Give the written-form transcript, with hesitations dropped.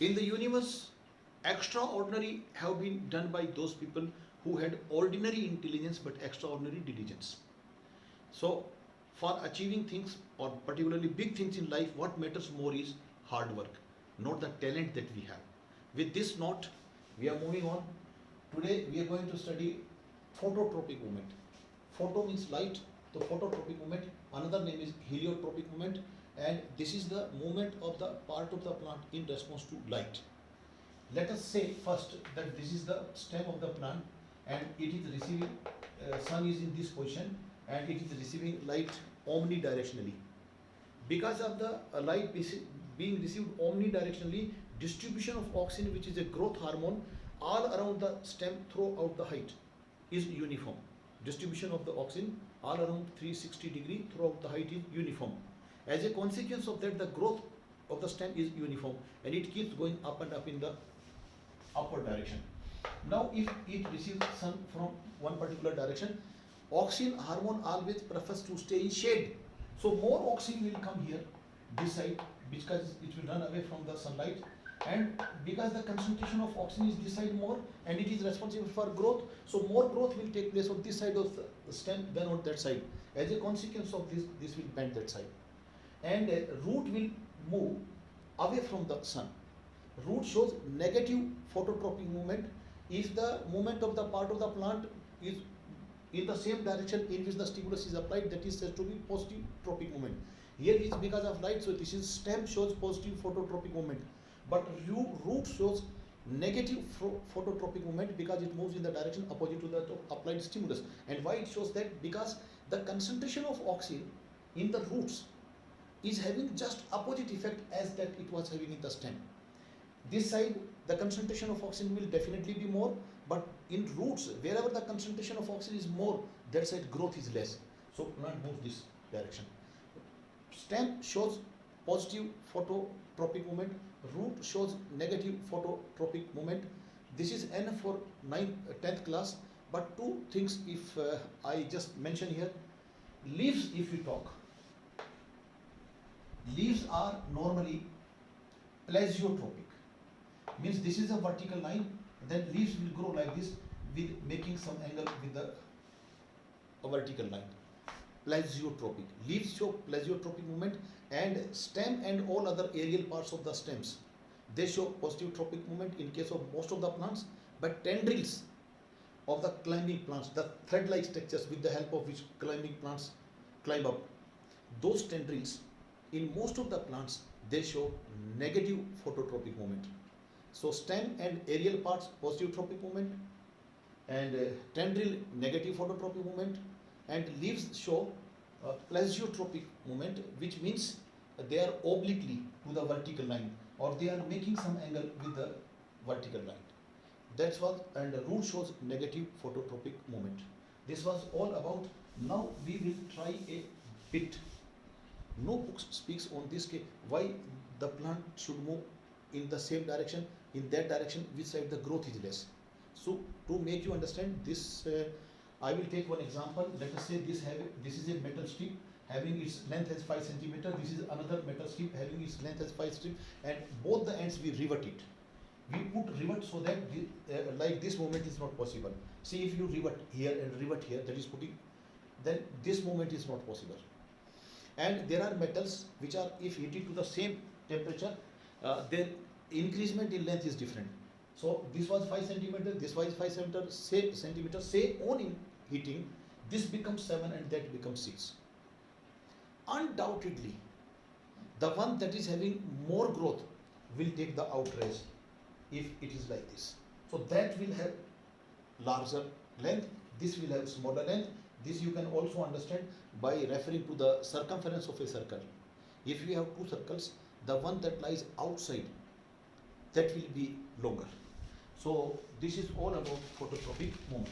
In the universe, extraordinary have been done by those people who had ordinary intelligence but extraordinary diligence. So, for achieving things or particularly big things in life, what matters more is hard work, not the talent that we have. With this note, we are moving on. Today, we are going to study phototropic movement. Photo means light, the phototropic movement. Another name is heliotropic movement, and this is the movement of the part of the plant in response to light. Let us say first that this is the stem of the plant and it is receiving, sun is in this position and it is receiving light omnidirectionally. Because of the light being received omnidirectionally, distribution of auxin, which is a growth hormone, all around the stem throughout the height is uniform. Distribution of the auxin all around 360 throughout the height is uniform. As a consequence of that, the growth of the stem is uniform and it keeps going up and up in the upward direction. Now, if it receives sun from one particular direction, auxin hormone always prefers to stay in shade. So more auxin will come here, this side, because it will run away from the sunlight, and because the concentration of auxin is this side more and it is responsible for growth, so more growth will take place on this side of the stem than on that side. As a consequence of this, this will bend that side. And root will move away from the sun. Root shows negative phototropic movement if the movement of the part of the plant is in the same direction in which the stimulus is applied, that is said to be positive tropic movement. Here it is because of light, so this is stem shows positive phototropic movement, but root shows negative phototropic movement because it moves in the direction opposite to the applied stimulus. And why it shows that? Because the concentration of auxin in the roots is having just opposite effect as that it was having in the stem. This side, the concentration of auxin will definitely be more, but in roots, wherever the concentration of auxin is more, that side growth is less. So plant moves this direction. Stem shows positive phototropic movement, root shows negative phototropic movement. This is enough for 10th class, but two things if I just mention here. Leaves, if we talk, leaves are normally plesiotropic. Means this is a vertical line, then leaves will grow like this with making some angle with the vertical line. Plesiotropic. Leaves show plesiotropic movement, and stem and all other aerial parts of the stems, they show positive tropic movement in case of most of the plants, but tendrils of the climbing plants, the thread-like structures with the help of which climbing plants climb up, those tendrils in most of the plants, they show negative phototropic movement. So stem and aerial parts positive tropic movement, and tendril negative phototropic movement, and leaves show plesiotropic movement, which means they are obliquely to the vertical line or they are making some angle with the vertical line. That's what, and the root shows negative phototropic movement. This was all about. Now we will try a bit. No book speaks on this case, why the plant should move in the same direction, in that direction which side the growth is less. So to make you understand this, I will take one example. Let us say this is a metal strip having its length as 5 centimeter. This is another metal strip having its length as 5 strip, and both the ends we rivet it. We put rivet so that like this movement is not possible. See, if you rivet here and rivet here, that is putting, then this movement is not possible. And there are metals which are, if heated to the same temperature, their increasement in length is different. So this was 5 centimeter, this was 5 centimeter, say on in heating, this becomes 7 and that becomes 6. Undoubtedly, the one that is having more growth will take the outraise if it is like this. So that will have larger length, this will have smaller length. This you can also understand by referring to the circumference of a circle. If you have two circles, the one that lies outside, that will be longer. So this is all about phototropic movement.